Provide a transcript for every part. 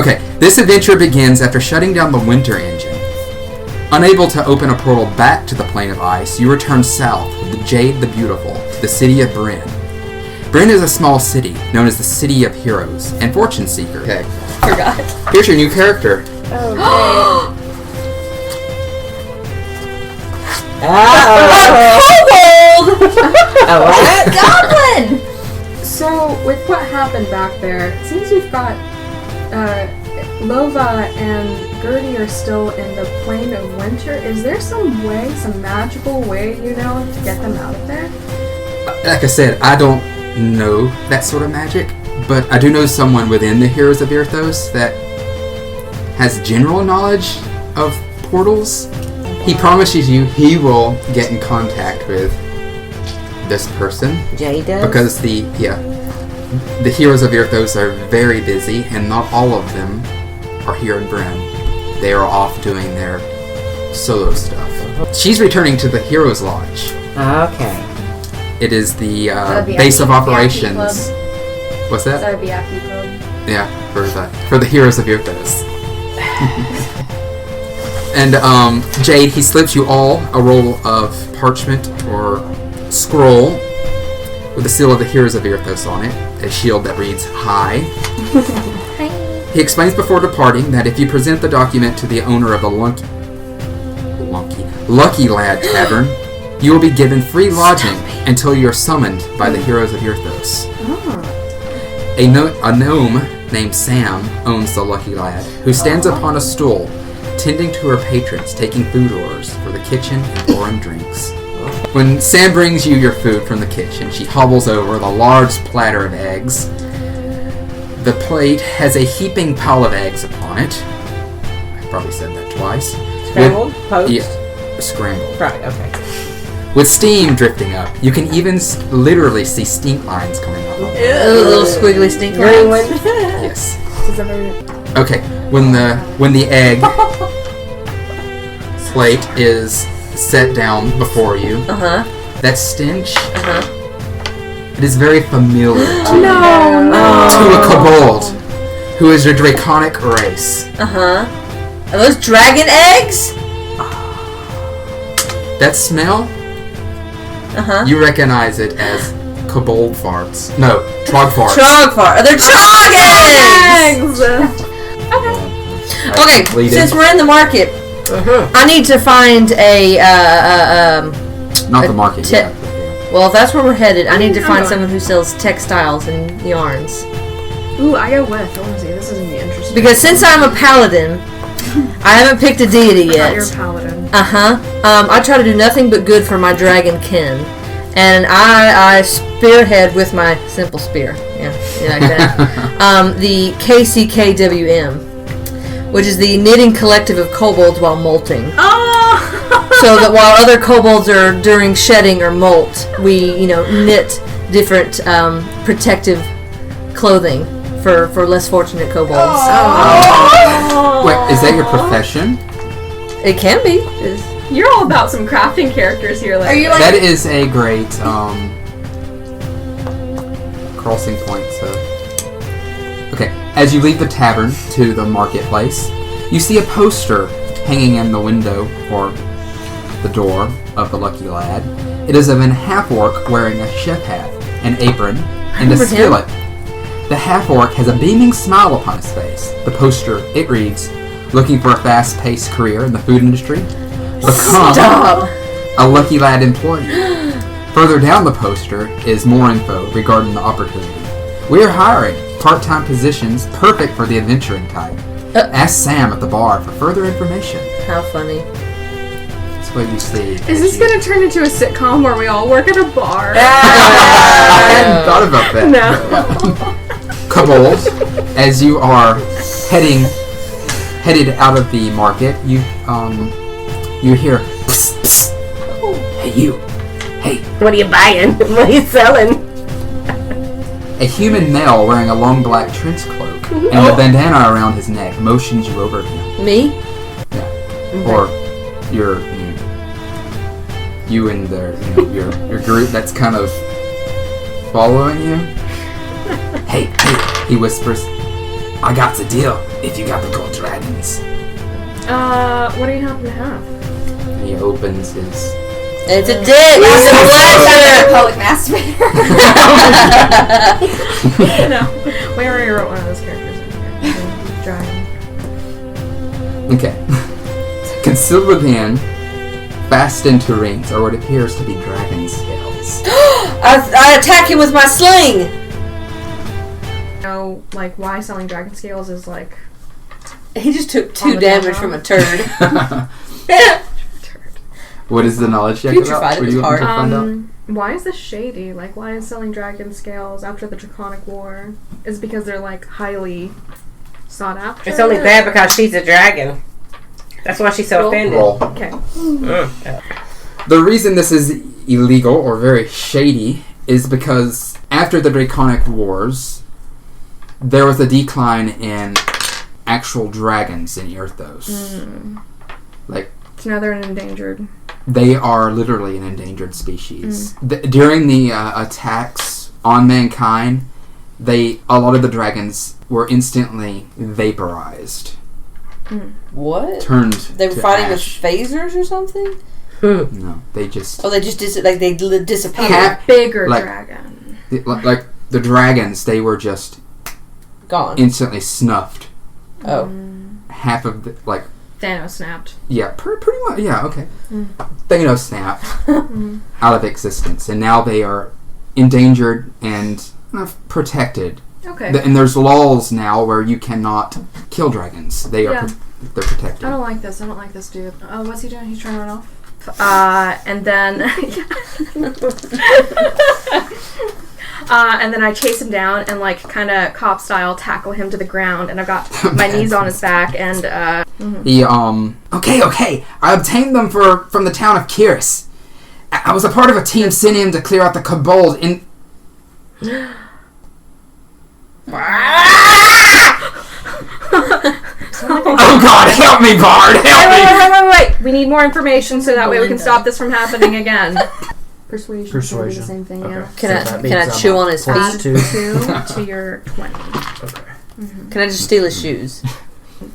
Okay, this adventure begins after shutting down the winter engine. Unable to open a portal back to the plane of ice, you return south with the Jade the Beautiful to the city of Brynn. Brynn is a small city known as the City of Heroes and Fortune Seeker. Okay. Forgot. Here's your new character. Oh, Kobold! oh, what? Goblin! So, with what happened back there, it seems we've got Lova and Gertie are still in the plane of winter. Is there some magical way, to get them out of there? Like I said, I don't know that sort of magic, but I do know someone within the Heroes of Irthos that has general knowledge of portals. He promises you he will get in contact with this person. Jay does? Because the Heroes of Irthos are very busy, and not all of them are here in Brynn. They are off doing their solo stuff. She's returning to the Heroes Lodge. Okay. It is the the base of Yappy operations. Club. What's that? That'd be Yappy Club. Yeah, for the Heroes of Irthos. And Jade, he slips you all a roll of parchment or scroll with the seal of the Heroes of Irthos on it, a shield that reads "Hi." Hi. He explains before departing that if you present the document to the owner of the Lucky Lad Tavern, you will be given free lodging until you are summoned by the Heroes of Irthos. A gnome named Sam owns the Lucky Lad, who stands upon a stool, tending to her patrons, taking food orders for the kitchen and pouring drinks. When Sam brings you your food from the kitchen, she hobbles over the large platter of eggs. The plate has a heaping pile of eggs upon it. I probably said that twice. Scrambled? Poached? Yeah, scrambled. Right, okay. With steam drifting up. You can even literally see stink lines coming up. Little squiggly stink Green lines. one. Yes. Does everyone... Okay, when the egg plate is set down before you, that stench, it is very familiar to you. To a kobold, who is your draconic race. Are those dragon eggs? That smell, you recognize it as kobold farts. No, trog farts. Trog fart. They're trog eggs! Okay, since we're in the market, I need to find Not the market yet. Well, if that's where we're headed, I need to find someone who sells textiles and yarns. Ooh, I go with. I want to see. This is going to be interesting. Because since I'm a paladin, I haven't picked a deity yet. You're a paladin. I try to do nothing but good for my dragon kin. And I spearhead with my simple spear. Yeah, like that. The KCKWM, which is the knitting collective of kobolds while molting. So that while other kobolds are doing shedding or molt, we, knit different protective clothing for less fortunate kobolds. Wait, is that your profession? It can be. You're all about some crafting characters here. Are you That is a great crossing point. So, okay, as you leave the tavern to the marketplace, you see a poster hanging in the window or the door of the Lucky Lad. It is of an half-orc wearing a chef hat, an apron, and a skillet. The half-orc has a beaming smile upon his face. The poster, it reads, "Looking for a fast-paced career in the food industry? Become a Lucky Lad employee." Further down the poster is more info regarding the opportunity. We are hiring part-time positions perfect for the adventuring type. Ask Sam at the bar for further information. How funny. That's what you see. Is this going to turn into a sitcom where we all work at a bar? I hadn't thought about that. No. Kobold, as you are headed out of the market, you hear, psst, psst. Hey you, hey. What are you buying? What are you selling? A human male wearing a long black trench cloak and a bandana around his neck motions you over to him. Me? Yeah. Or you and your group that's kind of following you. Hey, he whispers. I got the deal if you got the gold dragons. What do you happen to have? And he opens his... It's a dick! It's a pleasure! Public masturbator. No. We already wrote one of those characters in here. Dragon. Okay. Concealed within, fastened to rings, or what appears to be dragon scales. I attack him with my sling! You know, like, why selling dragon scales is like... He just took On 2 the damage ground. from a turd. What is the knowledge check Putrefied, about? it What was do you want to hard. find out? Why is this shady? Like, why is selling dragon scales after the Draconic War? Is it because they're, like, highly sought after? It's only bad because she's a dragon. That's why she's so Roll. offended. Roll. Okay. The reason this is illegal or very shady is because after the Draconic Wars, there was a decline in actual dragons in Earthos. Like, So now they're an endangered. they are literally an endangered species. During the attacks on mankind, a lot of the dragons were instantly vaporized, What? turned. They were to fighting ash. with phasers or something? No, they just Oh, they just disappeared. Half- Bigger like- dragon. like the dragons. They were just Gone. instantly snuffed. Oh. Half of the Thanos snapped. yeah, pretty much. Yeah, okay. Thanos snapped out of existence, and now they are endangered and protected. Okay. And there's laws now where you cannot kill dragons. They are Yeah. they're protected. I don't like this. I don't like this dude. Oh, what's he doing? He's trying to run off. And then... and then I chase him down and, like, kind of cop style tackle him to the ground. And I've got my knees on his back and, He okay. I obtained them from the town of Kiris. I was a part of a team sent in to clear out the kobold in. Oh God, help me, Bard! Help me! Wait. We need more information so that way we can stop this from happening again. Persuasion. Should be Persuasion. the same thing, Okay. yeah. Can So I that can I means chew I'm on his plus feet? 2. 2 to your 20. Okay. Can I just steal his shoes?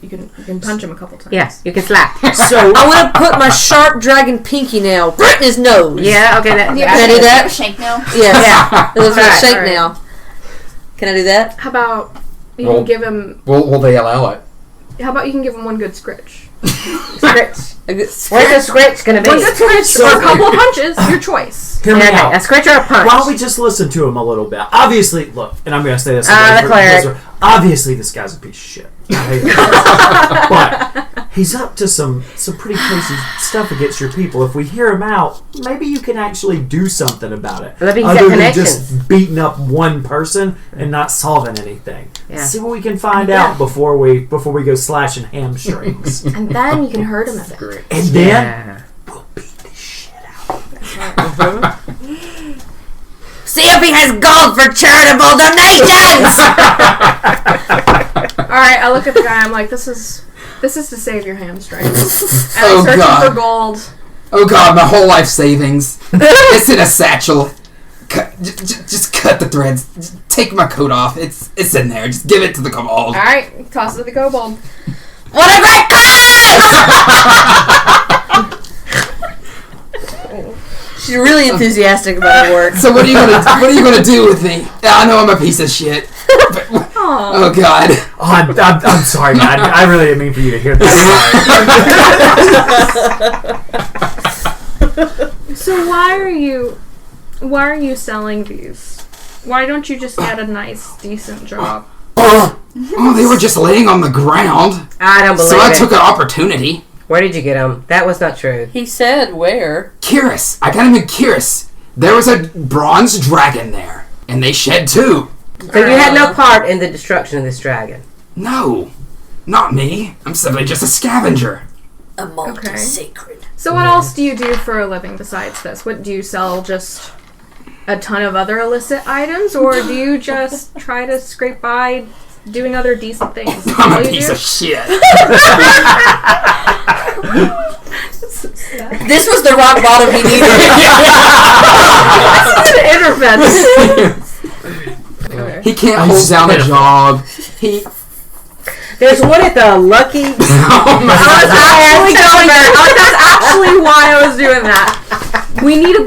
You can punch him a couple times. Yes, you can slap. So I want to put my sharp dragon pinky nail right in his nose. Yeah, okay. That, Yeah, Can I do that? Shank now. Yes. Yeah. It looks like a Alright, shake alright. nail. Can I do that? How about you Well- can give him? Will they allow it? How about you can give him one good scritch? Scritch. A good- Where's the scritch going to be? One good scritch So- or a couple of punches. Your choice. hear me Okay, out. a scritch or a punch? Why don't we just listen to him a little bit? Obviously, look, and I'm going to say this. The cleric. Obviously, this guy's a piece of shit. But he's up to some pretty crazy stuff against your people. If we hear him out, maybe you can actually do something about it. Maybe he's Other got than connections. just beating up one person and not solving anything. Yeah. See what we can find out before we go slashing hamstrings. And then you can hurt him a bit. And then Yeah. we'll beat the shit out of him. See if he has gold for charitable donations. All right, I look at the guy. I'm like, this is to save your hamstrings. And Oh, I search God. for gold. Oh God, my whole life savings. It's in a satchel. Just cut the threads. Just take my coat off. It's in there. Just give it to the kobold. All right, toss it to the kobold. What a great cause! She's really enthusiastic about her work. So what are you gonna do with me? I know I'm a piece of shit. But, oh God. Oh, I'm sorry, man. I really didn't mean for you to hear this. So why are you selling these? Why don't you just get a nice, decent job? Oh, they were just laying on the ground. I don't believe So I it. took an opportunity. Where did you get them? That was not true. He said where? Kiris. I got him in Kiris. There was a bronze dragon there. And they shed too. So you had no part in the destruction of this dragon. No. Not me. I'm simply just a scavenger. A multi-sacred. So what else do you do for a living besides this? What do you sell? Just a ton of other illicit items, or do you just try to scrape by doing other decent things? Is that I'm all a you piece do? of shit. This was the rock bottom he needed. Intervention. He can't I hold down a spit. job. There's one at the Lucky. Oh my That's actually why I was doing that. We need to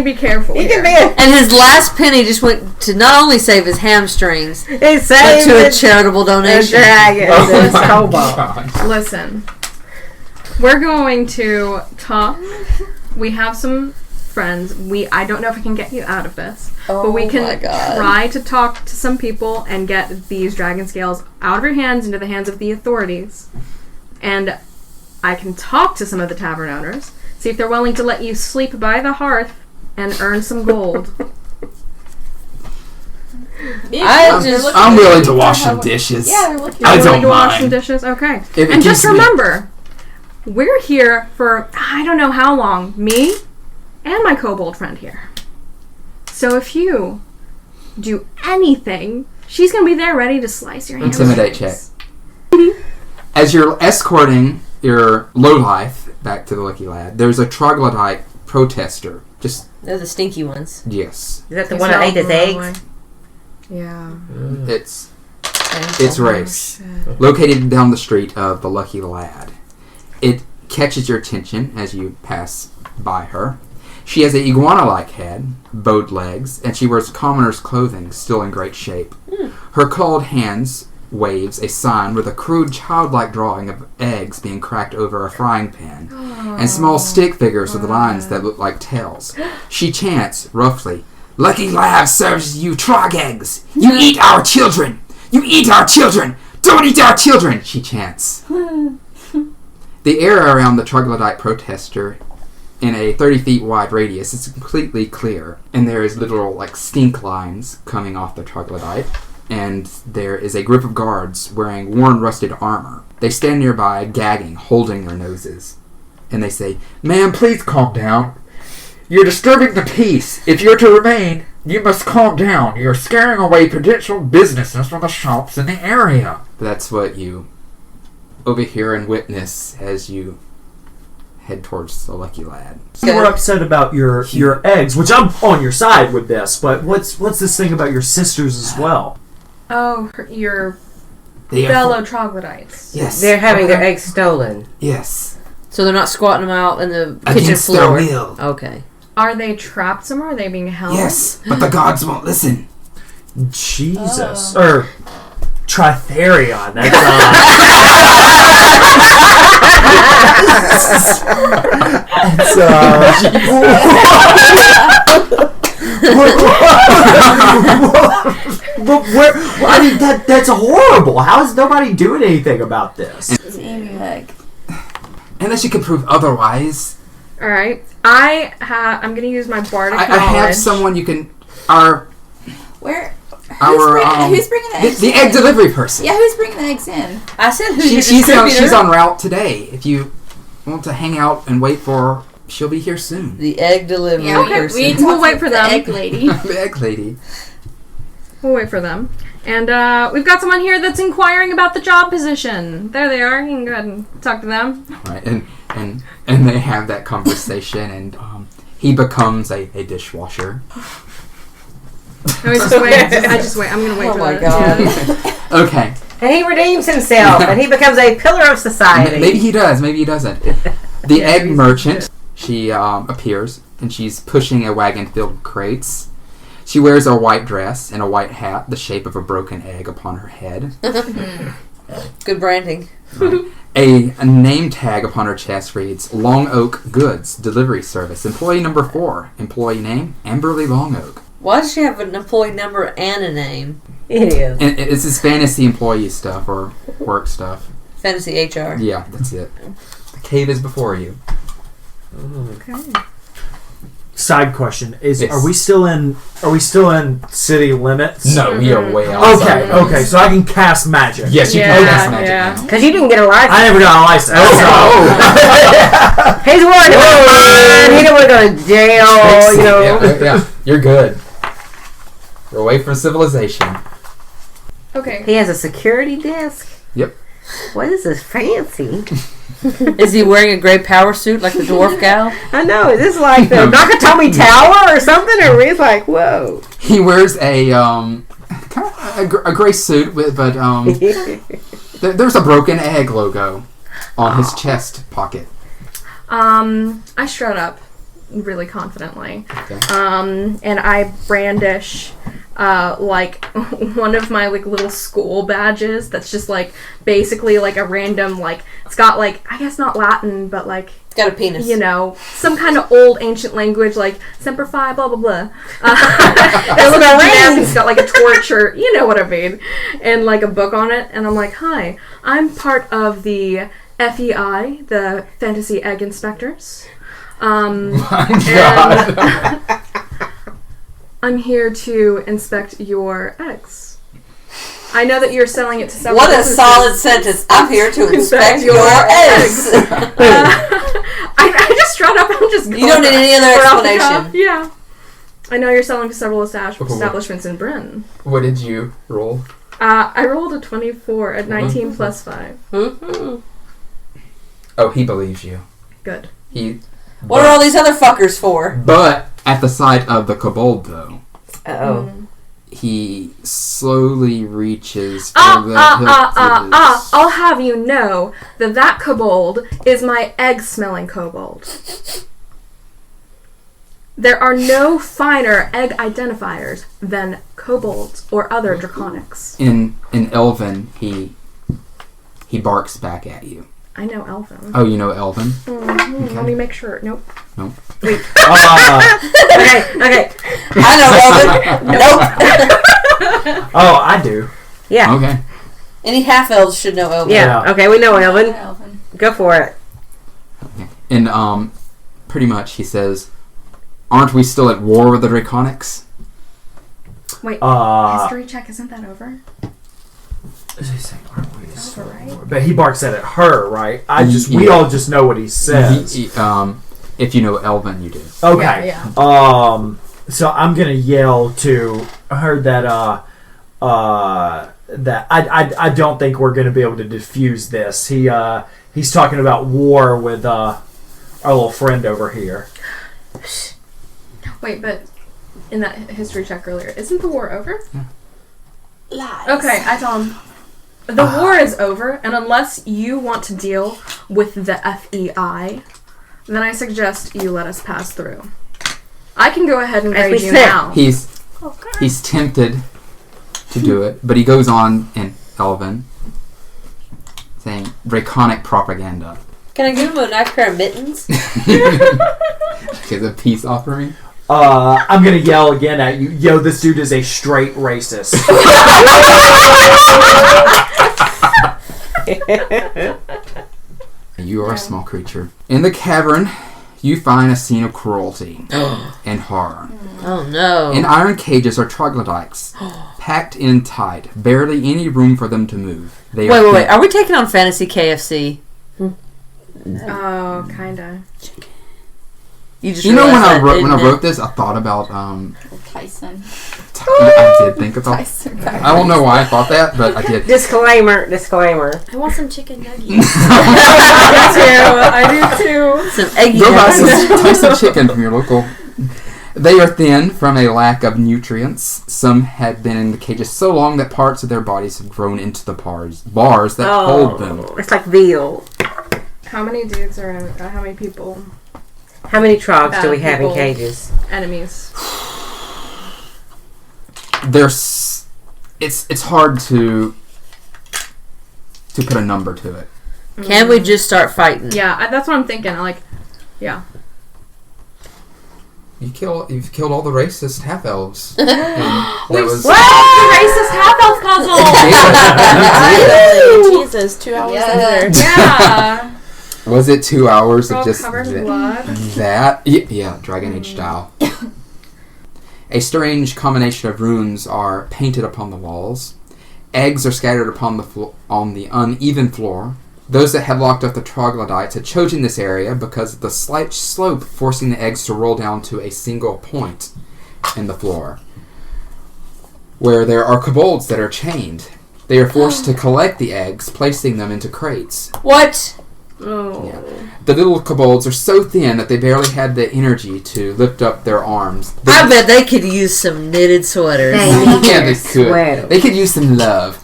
be careful. He here. can be a. And his last penny just went to not only save his hamstrings, He but saved to a the charitable donation. dragon. Oh This my cobalt. God. Listen, we're going to talk. We have some friends. I don't know if I can get you out of this, but we Oh my can God. try to talk to some people and get these dragon scales out of your hands into the hands of the authorities. And I can talk to some of the tavern owners, see if they're willing to let you sleep by the hearth and earn some gold. I'm willing to wash some dishes. Yeah, they're looking. I You're willing don't to wash some mind. dishes? Okay. If it And just keeps me- remember, we're here for I don't know how long. Me and my kobold friend here. So if you do anything, she's gonna be there ready to slice your hands. Intimidate check. As you're escorting your lowlife back to the Lucky Lad, there's a troglodyte protester. Just, They're the stinky ones. yes. Is that the one that ate his eggs? Yeah. It's race. Located down the street of the Lucky Lad. It catches your attention as you pass by her. She has an iguana-like head, bowed legs, and she wears commoner's clothing, still in great shape. Her cold hands waves a sign with a crude childlike drawing of eggs being cracked over a frying pan, and small stick figures with lines that look like tails. She chants, roughly, "Lucky Lad serves you trog eggs! You eat our children! You eat our children! Don't eat our children!" she chants. The air around the troglodyte protester in a 30 feet wide radius is completely clear, and there is literal stink lines coming off the troglodyte, and there is a group of guards wearing worn rusted armor. They stand nearby, gagging, holding their noses, and they say, "Ma'am, please calm down. You're disturbing the peace. If you're to remain, you must calm down. You're scaring away potential businesses from the shops in the area." That's what you overhear and witness as you head towards the Lucky Lad. You were upset about your eggs, which I'm on your side with this, but what's this thing about your sisters as well? Oh, your They are fellow troglodytes. Yes. They're having their eggs stolen. Yes. So they're not squatting them out in the kitchen Against their floor. will. Okay. Are they trapped somewhere? Are they being held? Yes, but the gods won't listen. Jesus. Or Tritherion. That's but where? I mean, that's horrible. How is nobody doing anything about this? It's an emu egg. Unless you can prove otherwise. All right. I'm gonna use my bardic I knowledge. have someone you can. Where? Who's Who's bringing the eggs the egg in? delivery person. Yeah, who's bringing the eggs in? I said who's your She's distributor? on route today. If you want to hang out and wait for her, she'll be here soon. The egg delivery Yeah, person. we need to We'll talk wait to for the them. egg lady. The egg lady. We'll wait for them. And we've got someone here that's inquiring about the job position. There they are. You can go ahead and talk to them. Right, and they have that conversation, and he becomes a dishwasher. No, just wait. I just wait. I'm gonna wait Oh for my that. God. Yeah. Okay. And he redeems himself, and he becomes a pillar of society. Maybe he does. Maybe he doesn't. The egg merchant. She appears, and she's pushing a wagon filled with crates. She wears a white dress and a white hat, the shape of a broken egg upon her head. Good branding. A name tag upon her chest reads Long Oak Goods Delivery Service. Employee number 4. Employee name Amberly Long Oak. Why does she have an employee number and a name? It is. And it's this fantasy employee stuff or work stuff. Fantasy HR. Yeah, that's it. The cave is before you. Okay. Side question: Yes. Are we still in city limits? No, we are way outside. Okay, so I can cast magic. Yes, you Yeah, can cast magic yeah. now. Because you didn't get a license. I never got a license. He's worried about mine. He don't want to go to jail, you know. Yeah, you're good. You're away from civilization. Okay. He has a security desk. Yep. What is this fancy? Is he wearing a gray power suit like the dwarf gal? I know. Is this like the Nakatomi Tower or something? Or it's like, whoa. He wears a kind of a gray suit with, but There's a broken egg logo on his chest pocket. I strut up really confidently. Okay. And I brandish like one of my like little school badges that's just like basically like a random like it's got like I guess not Latin but like It's got a penis. you know some kind of old ancient language like Semper Fi blah blah blah. It's got like a torch or you know what I mean, and like a book on it, and I'm like, hi, I'm part of the FEI, the Fantasy Egg Inspectors. God. I'm here to inspect your eggs. I know that you're selling it to several What a businesses. solid sentence. I'm here to inspect your eggs. I just strut up. I'm just. You don't need any other Right off the explanation. cuff. Yeah. I know you're selling to several establishments in Brynn. What did you roll? I rolled a 24 at 19 plus 5. Mm-hmm. Oh, he believes you. Good. What are all these other fuckers for? But at the sight of the kobold, though, Oh. he slowly reaches for the hilt of his- I'll have you know that kobold is my egg-smelling kobold. There are no finer egg identifiers than kobolds or other draconics. In Elven, he barks back at you. I know Elven. Oh, you know Elven? Let me make sure. Nope. Nope. Okay. I know, Robin. Nope. Oh, I do. Yeah. Okay. Any half-elves should know Elven. Yeah. Okay, we know Elvin. Elvin. Go for it. And pretty much he says, "Aren't we still at war with the Draconics?" Wait. History check, isn't that over? But he barks at it, her, right? We Yeah. all just know what he says. If you know Elven, you do. Okay. Yeah. So I'm gonna yell to her that that I don't think we're gonna be able to defuse this. He's talking about war with our little friend over here. Wait, but in that history check earlier, isn't the war over? Lies. Okay, I tell him, the war is over, and unless you want to deal with the FEI, then I suggest you let us pass through. I can go ahead and As we grade you said. now. He's tempted to do it, but he goes on in Elven, saying Draconic propaganda. Can I give him a nice pair of mittens? As a peace offering. I'm gonna yell again at you. Yo, this dude is a straight racist. You are a small creature. In the cavern, you find a scene of cruelty and horror. Oh no. In iron cages are troglodytes, packed in tight, barely any room for them to move. They Wait. Are we taking on Fantasy KFC? Oh, kinda. You just You know, when realized I that, wrote didn't it? this, I thought about Tyson. I did think about. Tyson. I don't know why I thought that, but I did. Disclaimer. I want some chicken nuggets. I do too. Some eggy Go buy nuggets. some Tyson chicken from your local. They are thin from a lack of nutrients. Some had been in the cages so long that parts of their bodies have grown into the bars that hold them. It's like veal. How many dudes are in, how many people, How many trogs do we have in people. cages? enemies? There's, it's hard to put a number to it. Can we just start fighting? Yeah, that's what I'm thinking. Yeah. You've killed all the racist half elves. We was solved the racist half-elf puzzle! Jesus, 2 hours Yeah. later. Yeah. Was it 2 hours All of just covered in blood. that? Yeah, Dragon Age style. A strange combination of runes are painted upon the walls. Eggs are scattered upon on the uneven floor. Those that had locked up the troglodytes had chosen this area because of the slight slope forcing the eggs to roll down to a single point in the floor. Where there are kobolds that are chained. They are forced to collect the eggs, placing them into crates. What? Oh. Yeah. The little kobolds are so thin that they barely had the energy to lift up their arms. I bet they could use some knitted sweaters. Yeah, they could. Sweater. They could use some love.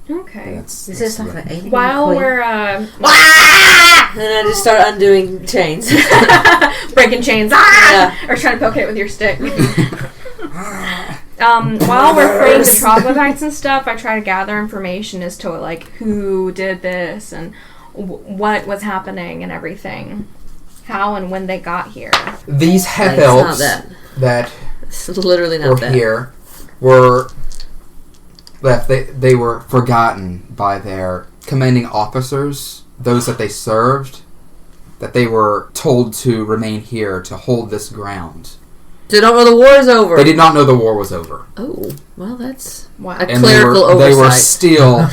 Okay. Okay. Is this like an alien While queen? we're And then I just start undoing chains. breaking chains, or trying to poke it with your stick. While we're freeing the troglodytes and stuff, I try to gather information as to like who did this and what was happening and everything, how and when they got here. These half It's not elves that. that It's literally not were that. here were left. They were forgotten by their commanding officers, those that they served, that they were told to remain here to hold this ground. They don't know the war is over. They did not know the war was over. Oh, well, that's Wow. a And clerical they were oversight. still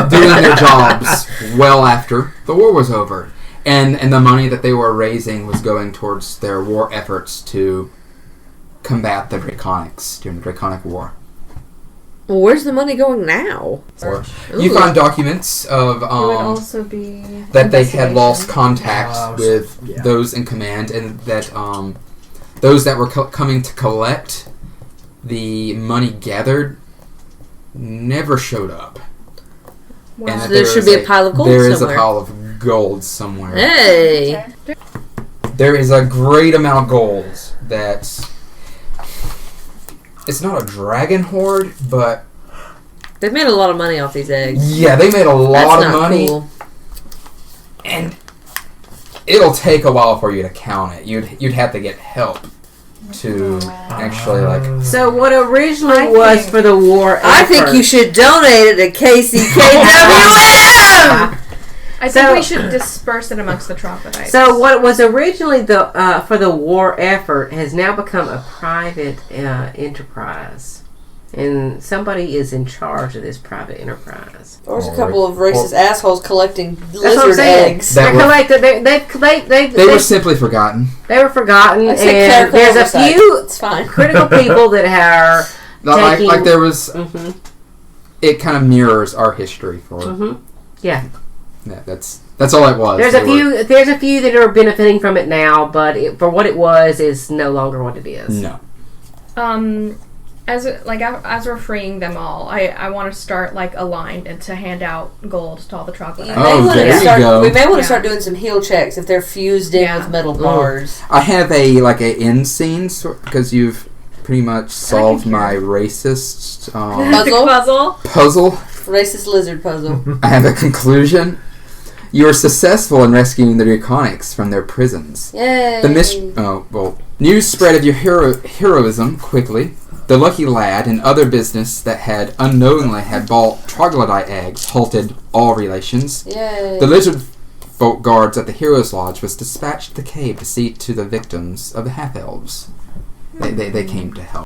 doing their jobs well after the war was over. And the money that they were raising was going towards their war efforts to combat the Draconics during the Draconic War. Well, where's the money going now? You Ooh. find documents of It would also be that they had lost investigation. contact with those in command, and that those that were coming to collect the money gathered never showed up. Wow. And that So there should is be a pile of gold There is somewhere. a pile of gold somewhere. Hey! There is a great amount of gold that's... It's not a dragon hoard, but... They've made a lot of money off these eggs. Yeah, they made a lot That's of not money. cool. And it'll take a while for you to count it. You'd have to get help to actually, like... So what originally I was think- for the war I think effort- you should donate it to KCKWM! I think we should disperse it amongst the troglodytes. So what was originally the for the war effort has now become a private enterprise, and somebody is in charge of this private enterprise. There's a couple of racist assholes collecting That's what I'm lizard saying. eggs. That They collected. They were simply forgotten. They were forgotten, I said and clerical there's a oversight. few It's fine. critical people that are. Taking- Like there was... Mm-hmm, It kind of mirrors our history for... yeah, Yeah, that's all it was. there's They a were- few. There's a few that are benefiting from it now, but for what it was is no longer what it is. No. as we're freeing them all, I want to start like a line and to hand out gold to all the troglodytes. Oh, there you go. We may want to Yeah. start doing some heal checks if they're fused in Yeah. with metal bars. I have a end scene because you've pretty much solved my racist Puzzle? puzzle. Racist lizard puzzle. I have a conclusion. You were successful in rescuing the Draconics from their prisons. Yay! News spread of your heroism quickly. The lucky lad and other business that had unknowingly had bought troglodyte eggs halted all relations. Yay! The lizard folk guards at the Heroes Lodge was dispatched to the cave to see to the victims of the half-elves. They came to help.